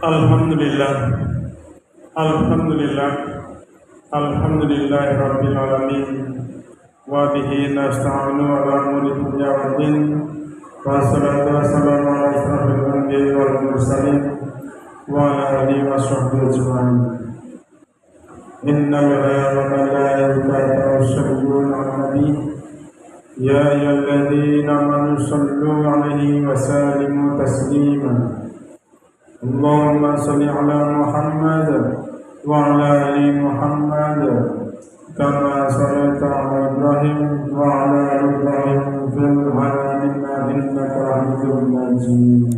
Alhamdulillah, Alhamdulillah, Alhamdulillahirabbil alamin. Wa bihi nasta'inu ala umuri dunya wad din. Wassalatu wassalamu ala asyrofil anbiya'i wal mursalin wa ala alihi washabbihi ajma'in. Innal malaikata yusalluna 'alan nabi ya ayyuhalladzina amanu sallu 'alaihi wa sallimu taslima. Allahumma salli ala Muhammad wa ala ali Muhammad kama sallaita ala Ibrahim wa ala ali Ibrahim fil alamin innaka Hamidum Majid.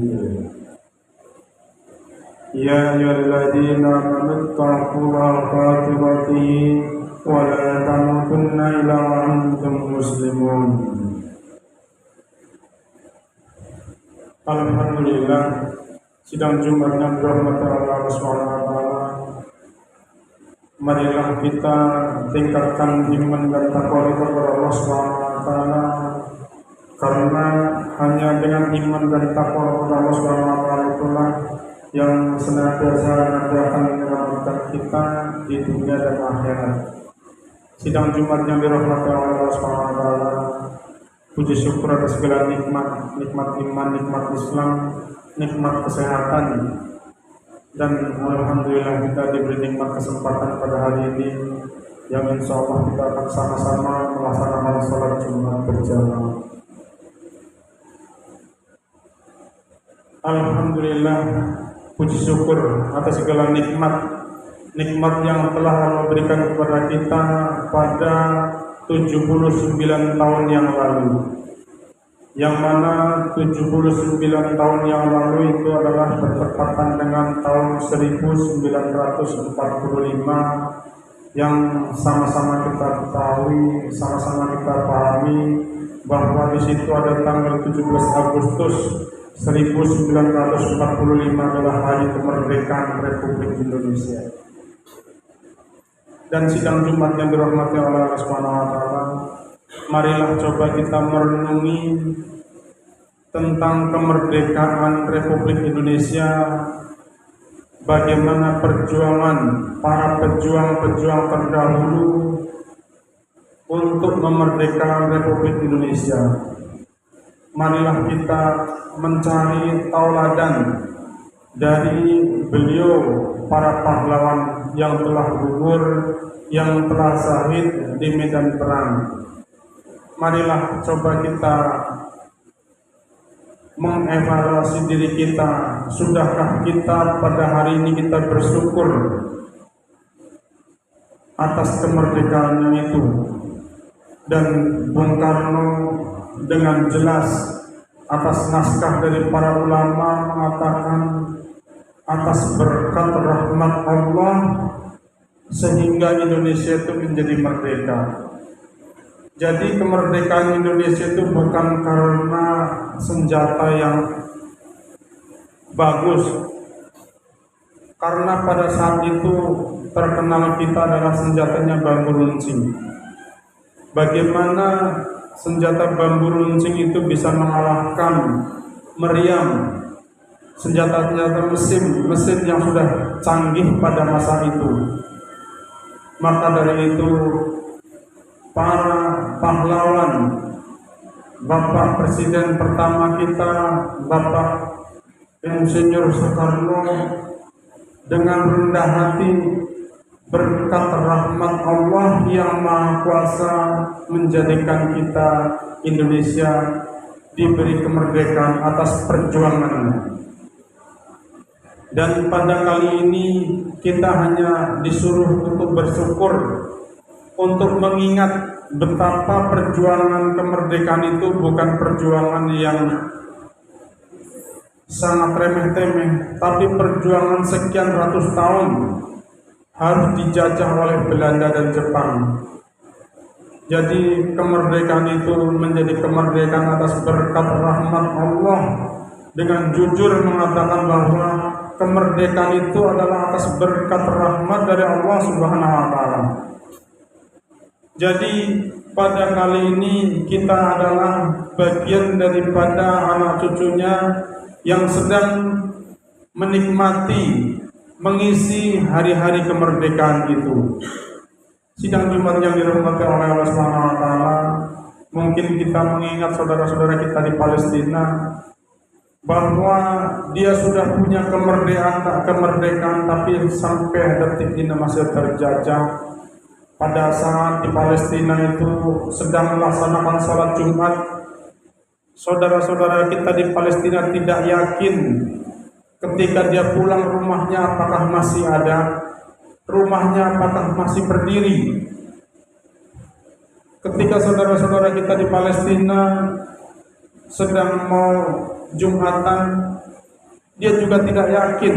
Ya ayyuhalladzina amanu taqullaha haqqa tuqatih wa la tamutunna illa wa antum muslimun. Alhamdulillah, sidang Jumat yang dirahmati Allah Subhanahu wa taala. Marilah kita tingkatkan iman dan takwa kepada Allah Subhanahu wa taala, karena hanya dengan iman dan takwa kepada Allah Subhanahu wa taala itulah yang senantiasa nanti akan menyelamatkan kita di dunia dan akhirat. Sidang Jumat yang dirahmati Allah Subhanahu wa taala, puji syukur atas segala nikmat iman, nikmat Islam, nikmat kesehatan, dan alhamdulillah kita diberi nikmat kesempatan pada hari ini yang insya Allah kita akan sama-sama melaksanakan salat Jumat berjamaah. Alhamdulillah, puji syukur atas segala nikmat yang telah Allah berikan kepada kita pada 79 tahun yang lalu, yang mana 79 tahun yang lalu itu adalah bertepatan dengan tahun 1945 yang sama-sama kita ketahui, sama-sama kita pahami bahwa di situ ada tanggal 17 Agustus 1945 adalah hari kemerdekaan Republik Indonesia. Dan sidang Jumat yang dirahmati Allah Subhanahu wa taala, marilah coba kita merenungi tentang kemerdekaan Republik Indonesia, bagaimana perjuangan para pejuang-pejuang terdahulu untuk memerdekakan Republik Indonesia. Marilah kita mencari tauladan dari beliau, para pahlawan yang telah gugur, yang telah syahid di medan perang. Marilah coba kita mengevaluasi diri kita. Sudahkah kita pada hari ini kita bersyukur atas kemerdekaannya itu? Dan Bung Karno dengan jelas atas naskah dari para ulama mengatakan, atas berkat rahmat Allah sehingga Indonesia itu menjadi merdeka. Jadi kemerdekaan Indonesia itu bukan karena senjata yang bagus, karena pada saat itu terkenal kita adalah senjatanya bambu runcing. Bagaimana senjata bambu runcing itu bisa mengalahkan meriam, senjata-senjata mesin yang sudah canggih pada masa itu. Maka dari itu para pahlawan, Bapak Presiden pertama kita, Bapak Insinyur Soekarno, dengan rendah hati berkat rahmat Allah yang Maha Kuasa menjadikan kita Indonesia diberi kemerdekaan atas perjuangannya. Dan pada kali ini kita hanya disuruh untuk bersyukur, untuk mengingat betapa perjuangan kemerdekaan itu bukan perjuangan yang sangat remeh-temeh, tapi perjuangan sekian ratus tahun harus dijajah oleh Belanda dan Jepang. Jadi kemerdekaan itu menjadi kemerdekaan atas berkat rahmat Allah, dengan jujur mengatakan bahwa kemerdekaan itu adalah atas berkat rahmat dari Allah Subhanahu wa taala. Jadi pada kali ini kita adalah bagian daripada anak cucunya yang sedang menikmati, mengisi hari-hari kemerdekaan itu. Sidang Jumat yang dirahmati oleh Allah Subhanahu wa taala, mungkin kita mengingat saudara-saudara kita di Palestina bahwa dia sudah punya kemerdekaan tapi sampai detik ini masih terjajah. Pada saat di Palestina itu sedang melaksanakan salat Jumat, saudara-saudara kita di Palestina tidak yakin ketika dia pulang rumahnya apakah masih ada, rumahnya apakah masih berdiri. Ketika saudara-saudara kita di Palestina sedang mau Jumatan, dia juga tidak yakin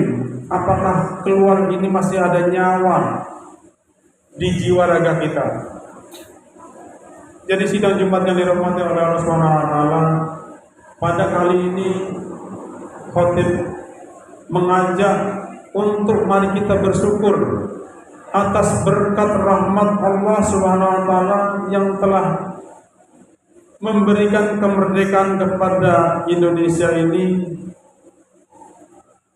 apakah keluar ini masih ada nyawa di jiwa raga kita. Jadi sidang Jumat yang dirahmati oleh Allah Subhanahu wa taala, pada kali ini khotib mengajak untuk mari kita bersyukur atas berkat rahmat Allah Subhanahu wa taala yang telah memberikan kemerdekaan kepada Indonesia ini.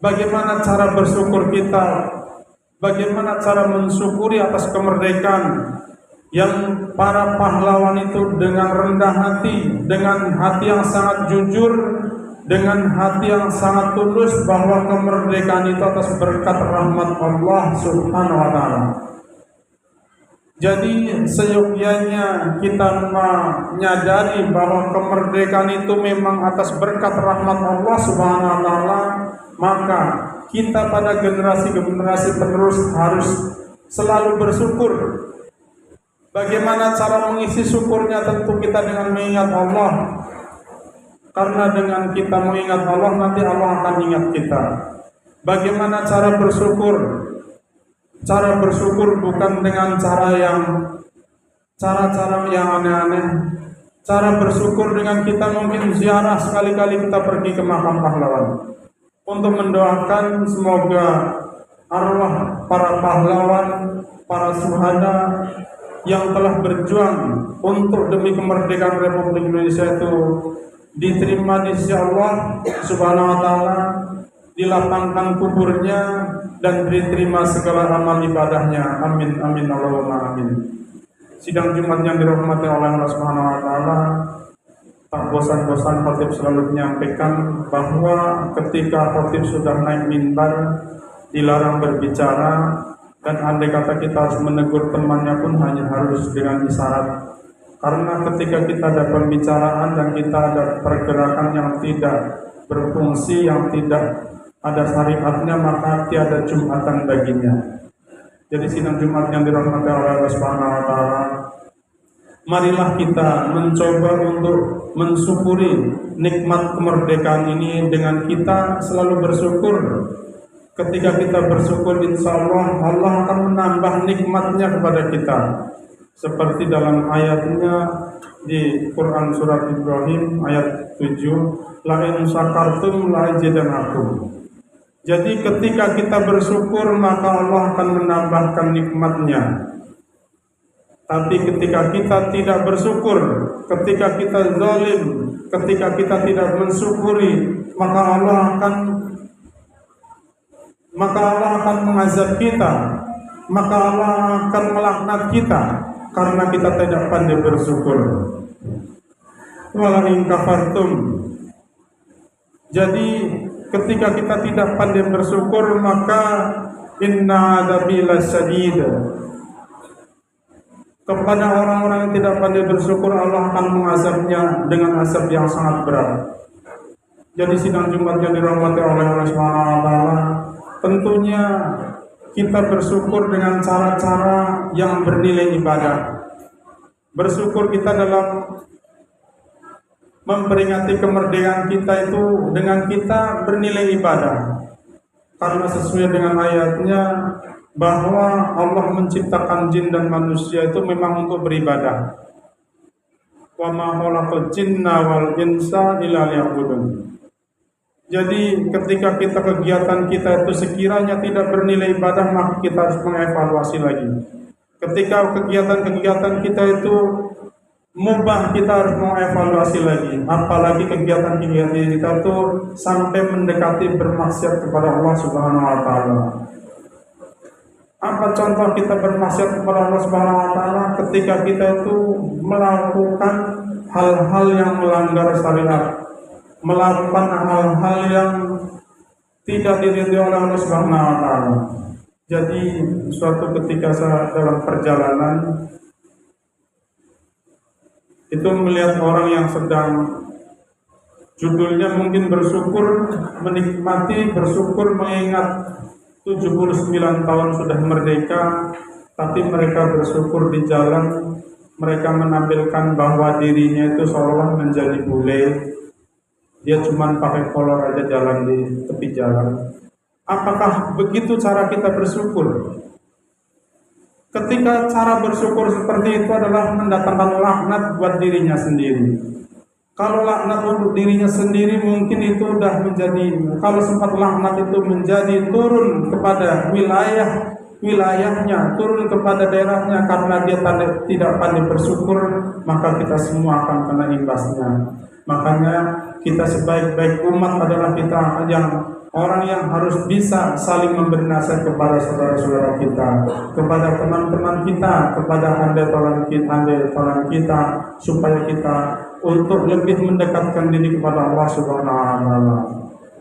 Bagaimana cara bersyukur kita? Bagaimana cara mensyukuri atas kemerdekaan yang para pahlawan itu dengan rendah hati, dengan hati yang sangat jujur, dengan hati yang sangat tulus bahwa kemerdekaan itu atas berkat rahmat Allah Subhanahu wa taala. Jadi seyogyanya kita menyadari bahwa kemerdekaan itu memang atas berkat rahmat Allah Subhanahu wa taala, maka kita pada generasi-generasi penerus harus selalu bersyukur. Bagaimana cara mengisi syukurnya? Tentu kita dengan mengingat Allah. Karena dengan kita mengingat Allah, nanti Allah akan ingat kita. Bagaimana cara bersyukur? Cara bersyukur bukan dengan cara yang aneh-aneh. Cara bersyukur dengan kita mungkin ziarah sekali-kali kita pergi ke makam pahlawan untuk mendoakan semoga arwah para pahlawan, para syuhada yang telah berjuang untuk demi kemerdekaan Republik Indonesia itu diterima di sisi Allah Subhanahu wa taala, dilapangkan kuburnya dan diterima segala amal ibadahnya. Amin amin Allahumma amin. Sidang Jumat yang dirahmati oleh Allah Subhanahu wa taala, tak bosan-bosan khotib selalu menyampaikan bahwa ketika khotib sudah naik mimbar dilarang berbicara, dan andai kata kita harus menegur temannya pun hanya harus dengan isyarat. Karena ketika kita ada pembicaraan dan kita ada pergerakan yang tidak berfungsi, yang tidak ada syariatnya, maka tiada Jumatan baginya. Jadi sidang Jumat yang dirahmati oleh Allah Subhanahu wa taala, marilah kita mencoba untuk mensyukuri nikmat kemerdekaan ini dengan kita selalu bersyukur. Ketika kita bersyukur, insya Allah Allah akan menambah nikmatnya kepada kita. Seperti dalam ayatnya di Quran surat Ibrahim ayat 7, la in syakartum la azidannakum. Jadi ketika kita bersyukur maka Allah akan menambahkan nikmatnya. Tapi ketika kita tidak bersyukur, ketika kita zalim, ketika kita tidak mensyukuri, maka Allah akan mengazab kita, maka Allah akan melaknat kita karena kita tidak pandai bersyukur. Wala in kafartum. Jadi ketika kita tidak pandai bersyukur, maka inna adabi lasyadid. Kepada orang-orang yang tidak pandai bersyukur, Allah akan mengazabnya dengan azab yang sangat berat. Jadi sidang Jumat yang dirahmati oleh Allah Subhanahu wa taala, tentunya kita bersyukur dengan cara-cara yang bernilai ibadah. Bersyukur kita dalam memperingati kemerdekaan kita itu dengan kita bernilai ibadah. Karena sesuai dengan ayatnya bahwa Allah menciptakan jin dan manusia itu memang untuk beribadah. Wa ma khalaqal jinna wal insa illa liya'budun. Jadi ketika kegiatan kita itu sekiranya tidak bernilai ibadah, maka kita harus mengevaluasi lagi. Ketika kegiatan-kegiatan kita itu mubah kita harus mengevaluasi lagi, apalagi kegiatan-kegiatan kita tuh sampai mendekati bermaksiat kepada Allah Subhanahu wa taala. Apa contoh kita bermaksiat kepada Allah Subhanahu wa taala? Ketika kita itu melakukan hal-hal yang melanggar syariat, melakukan hal-hal yang tidak diridhoi oleh Allah Subhanahu wa taala. Jadi suatu ketika saya dalam perjalanan itu melihat orang yang sedang, judulnya mungkin bersyukur, menikmati, bersyukur mengingat 79 tahun sudah merdeka, tapi mereka bersyukur di jalan, mereka menampilkan bahwa dirinya itu seolah menjadi bule, dia cuma pakai kolor aja jalan di tepi jalan. Apakah begitu cara kita bersyukur? Ketika cara bersyukur seperti itu adalah mendatangkan laknat buat dirinya sendiri. Kalau laknat untuk dirinya sendiri mungkin itu sudah menjadi, kalau sempat laknat itu menjadi turun kepada wilayahnya, turun kepada daerahnya karena dia tidak pandai bersyukur, maka kita semua akan kena imbasnya. Makanya kita sebaik-baik umat adalah kita yang orang yang harus bisa saling memberi nasihat kepada saudara-saudara kita, kepada teman-teman kita, kepada handai tolan kita, supaya kita untuk lebih mendekatkan diri kepada Allah Subhanahu wa taala.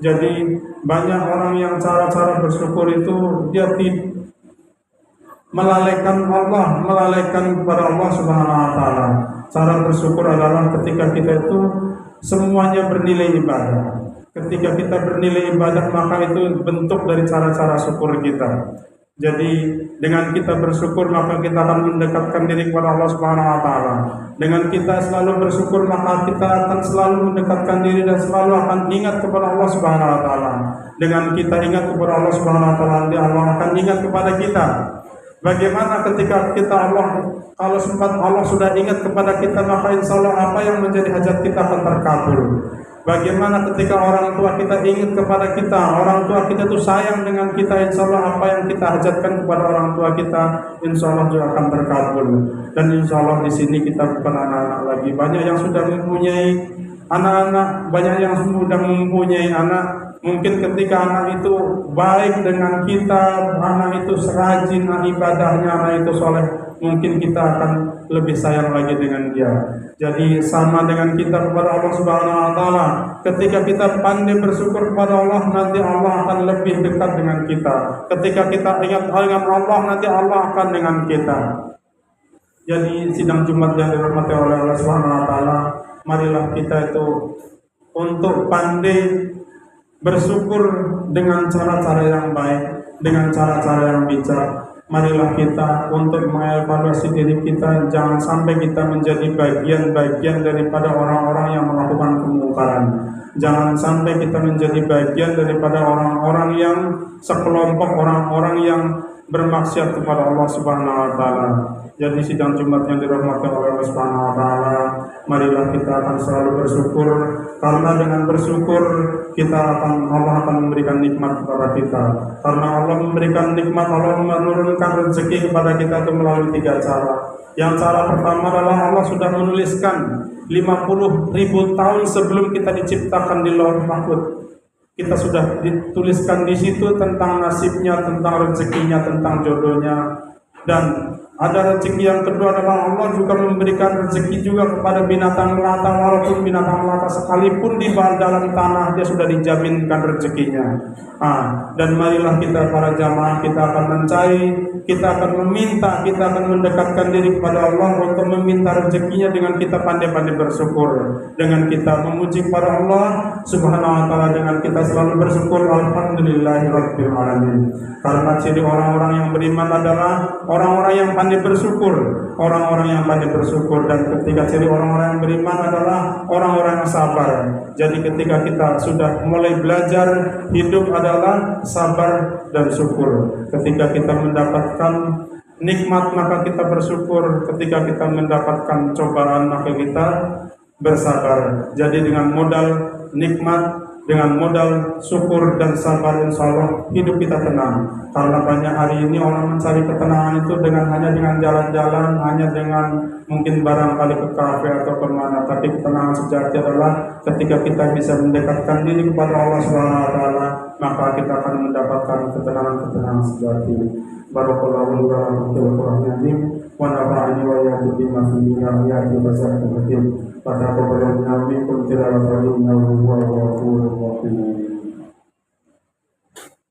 Jadi banyak orang yang cara-cara bersyukur itu dia melalaikan Allah, melalaikan kepada Allah Subhanahu wa taala. Cara bersyukur adalah ketika kita itu semuanya bernilai ibadah. Ketika kita bernilai ibadah, maka itu bentuk dari cara-cara syukur kita. Jadi dengan kita bersyukur, maka kita akan mendekatkan diri kepada Allah Subhanahu wa taala. Dengan kita selalu bersyukur, maka kita akan selalu mendekatkan diri dan selalu akan ingat kepada Allah Subhanahu wa taala. Dengan kita ingat kepada Allah Subhanahu wa taala, Allah akan ingat kepada kita. Bagaimana ketika kita kalau sempat Allah sudah ingat kepada kita, maka insya Allah apa yang menjadi hajat kita akan terkabul. Bagaimana ketika orang tua kita ingat kepada kita, orang tua kita itu sayang dengan kita, insya Allah apa yang kita hajatkan kepada orang tua kita, insya Allah juga akan terkabul. Dan insya Allah di sini kita bukan anak-anak lagi, banyak yang sudah mempunyai anak-anak, banyak yang sudah mempunyai anak. Mungkin ketika anak itu baik dengan kita, anak itu serajin ibadahnya, anak itu soleh, mungkin kita akan lebih sayang lagi dengan dia. Jadi sama dengan kita kepada Allah Subhanahu wa taala. Ketika kita pandai bersyukur kepada Allah, nanti Allah akan lebih dekat dengan kita. Ketika kita ingat dengan Allah, nanti Allah akan dengan kita. Jadi sidang Jumat yang dirahmati oleh Allah Subhanahu wa taala, marilah kita itu untuk pandai bersyukur dengan cara-cara yang baik, dengan cara-cara yang bijak. Marilah kita untuk mengevaluasi diri kita, jangan sampai kita menjadi bagian-bagian daripada orang-orang yang melakukan kemungkaran. Jangan sampai kita menjadi bagian daripada orang-orang yang sekelompok orang-orang yang bermaksiat kepada Allah Subhanahu wa taala. Jadi sidang Jumat yang dirahmati oleh Allah Subhanahu wa taala, marilah kita akan selalu bersyukur, karena dengan bersyukur Allah akan memberikan nikmat kepada kita. Karena Allah memberikan nikmat, Allah menurunkan rezeki kepada kita itu melalui 3 cara. Yang cara pertama adalah Allah sudah menuliskan 50.000 tahun sebelum kita diciptakan di Lauh Mahfuz. Kita sudah dituliskan di situ tentang nasibnya, tentang rezekinya, tentang jodohnya. Dan ada rezeki yang kedua adalah Allah juga memberikan rezeki juga kepada binatang melata, walaupun binatang melata sekalipun di dalam tanah dia sudah dijaminkan rezekinya. Dan marilah kita para jamaah, kita akan mencari, kita akan meminta, kita akan mendekatkan diri kepada Allah untuk meminta rezekinya dengan kita pandai-pandai bersyukur, dengan kita memuji kepada Allah Subhanahu wa taala, dengan kita selalu bersyukur alhamdulillahirabbil alamin. Karena ciri orang-orang yang beriman adalah orang-orang yang pandai bersyukur, orang-orang yang pandai bersyukur. Dan ketika ciri orang-orang yang beriman adalah orang-orang yang sabar. Jadi ketika kita sudah mulai belajar, hidup adalah sabar dan syukur. Ketika kita mendapatkan nikmat, maka kita bersyukur. Ketika kita mendapatkan cobaan, maka kita bersabar. Jadi dengan modal nikmat, Dengan modal syukur dan sabar, insya Allah hidup kita tenang. Karena banyak hari ini orang mencari ketenangan itu hanya dengan jalan-jalan, hanya dengan mungkin barangkali ke kafe atau kemana. Tapi ketenangan sejati adalah ketika kita bisa mendekatkan diri kepada Allah SWT, maka kita akan mendapatkan ketenangan sejati. Barakallahu li wa lakum fil Qur'anil azim wa nafa'ani wa iyyakum bima fihi min ayati wa bayyinatin. Pada kebenaran minkum tilawatan innahu huwal ghafurur rahim.